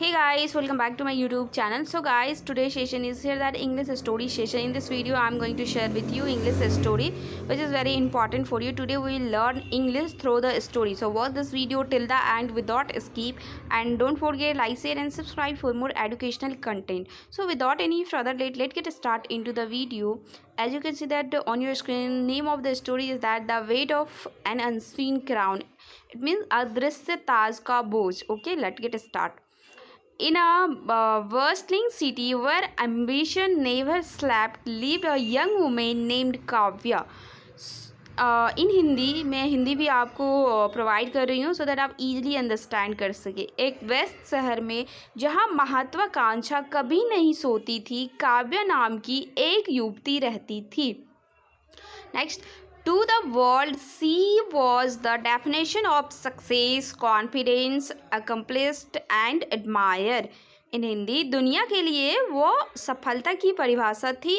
Hey guys, welcome back to my YouTube channel. So guys, today's session is here that English story session. In this video I'm going to share with you English story which is very important for you. Today we will learn English through the story. So watch this video till the end without skip, and don't forget like, share and subscribe for more educational content. So without any further delay, let's get start into the video. As you can see that on your screen, name of the story is that The Weight of an Unseen Crown. It means अदृश्य ताज का बोझ. Okay, let's get start. In a bustling city where ambition never slept lived a young woman named Kavya. इन हिंदी मैं हिंदी भी आपको provide कर रही हूँ so that आप इजीली अंडरस्टैंड कर सके. एक वेस्ट शहर में जहाँ महत्वाकांक्षा कभी नहीं सोती थी, काव्या नाम की एक युवती रहती थी. Next. To the world, she was the definition of success, confidence, accomplished and admired. In Hindi, दुनिया के लिए वो सफलता की परिभाषा थी,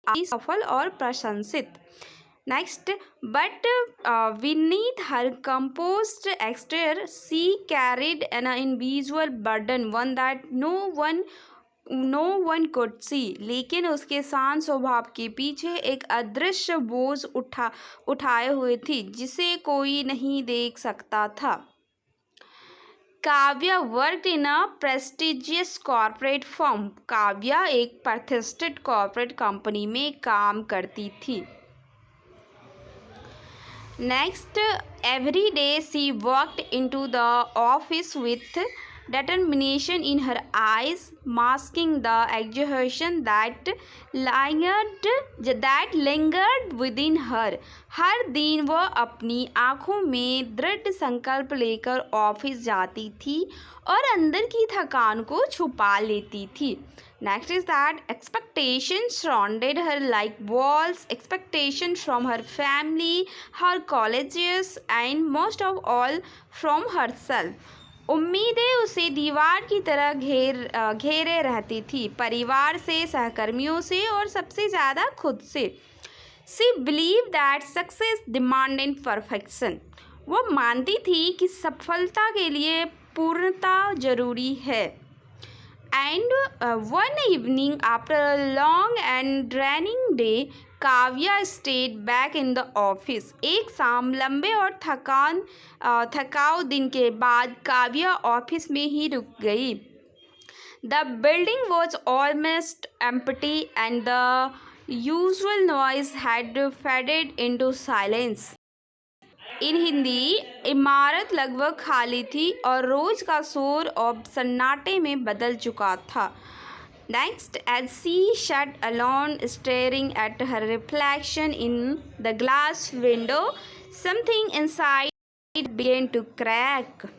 सफल और प्रशंसित. Next, but beneath her composed exterior, she carried an invisible burden, one that no one could see. लेकिन उसके शांत स्वभाव के पीछे एक अदृश्य बोझ उठाए हुए थी जिसे कोई नहीं देख सकता था. Kavya worked in a prestigious corporate firm. Kavya एक प्रतिष्ठित कॉर्पोरेट कंपनी में काम करती थी. Next. Every day she worked into the office with determination in her eyes, masking the exhaustion that lingered within her. हर दिन वह अपनी आँखों में दृढ़ संकल्प लेकर ऑफिस जाती थी और अंदर की थकान को छुपा लेती थी. Next is that expectations surrounded her like walls. Expectations from her family, her colleagues and most of all from herself. उम्मीदें उसे दीवार की तरह घेरे रहती थी, परिवार से, सहकर्मियों से और सबसे ज़्यादा खुद से. She believed that success demanded perfection. वो मानती थी कि सफलता के लिए पूर्णता जरूरी है. And one evening after a long and draining day, Kavya stayed back in the office. एक शाम लंबे और थकाऊ दिन के बाद काव्या ऑफिस में ही रुक गई. The building was almost empty and the usual noise had faded into silence. In Hindi, इमारत लगभग खाली थी और रोज का शोर अब सन्नाटे में बदल चुका था. Next, as she sat alone staring at her reflection in the glass window, something inside began to crack.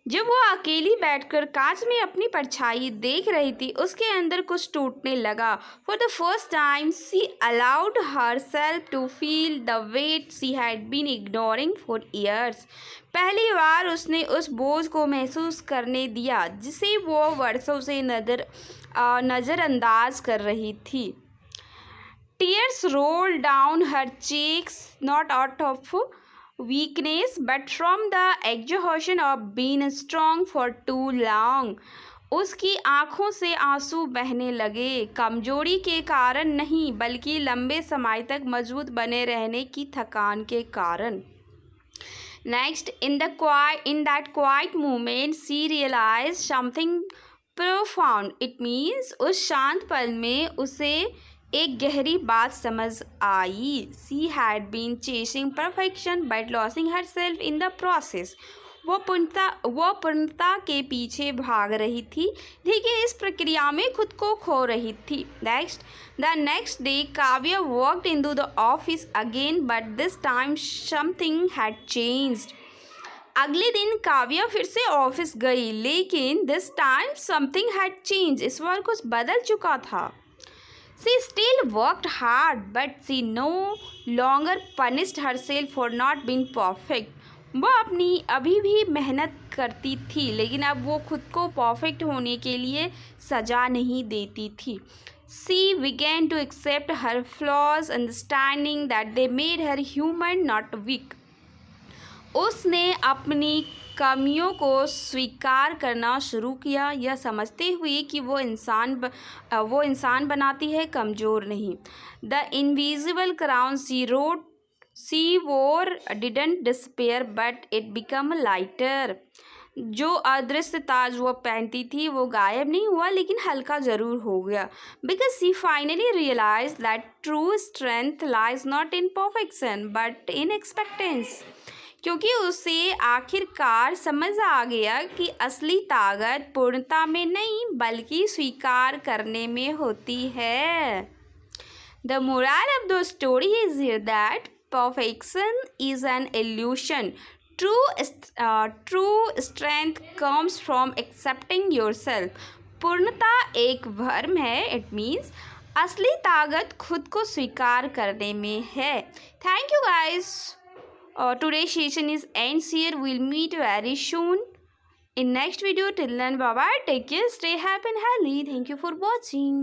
जब वो अकेली बैठकर कांच में अपनी परछाई देख रही थी, उसके अंदर कुछ टूटने लगा. For the first time, she allowed herself to feel the weight she had been ignoring for years. पहली बार उसने उस बोझ को महसूस करने दिया जिसे वो वर्षों से नज़रअंदाज कर रही थी. Tears rolled down her cheeks, not out of weakness but from the exhaustion of being strong for too long. उसकी आंखों से आंसू बहने लगे, कमजोरी के कारण नहीं बल्कि लंबे समय तक मजबूत बने रहने की थकान के कारण. Next, in that quiet moment, she realized something profound. It means उस शांत पल में उसे एक गहरी बात समझ आई. She had been chasing perfection but losing herself in the process. वो पूर्णता के पीछे भाग रही थी लेकिन इस प्रक्रिया में खुद को खो रही थी. The next day, Kavya walked into the office again, but this time something had changed. अगले दिन काव्या फिर से ऑफिस गई लेकिन this time something had changed. इस बार कुछ बदल चुका था. She still worked hard, but she no longer punished herself for not being perfect. वो अपनी अभी भी मेहनत करती थी लेकिन अब वो खुद को परफेक्ट होने के लिए सजा नहीं देती थी. She began to accept her flaws, understanding that they made her human, not weak. उसने अपनी कमियों को स्वीकार करना शुरू किया, यह समझते हुए कि वो इंसान बनाती है, कमज़ोर नहीं। द इनविजिबल क्राउन सी वोर didn't despair but it become lighter. जो अदृश्य ताज वो पहनती थी वो गायब नहीं हुआ, लेकिन हल्का ज़रूर हो गया। Because she finally realize that true strength lies not in perfection but in acceptance. क्योंकि उसे आखिरकार समझ आ गया कि असली ताकत पूर्णता में नहीं बल्कि स्वीकार करने में होती है। The moral of the story is here that perfection is an illusion. True strength comes from accepting yourself. पूर्णता एक भ्रम है. It means असली ताकत खुद को स्वीकार करने में है. Thank you guys. Today's session is ends here. We'll meet very soon in next video. Till then, bye bye. Take care. Stay happy and healthy. Thank you for watching.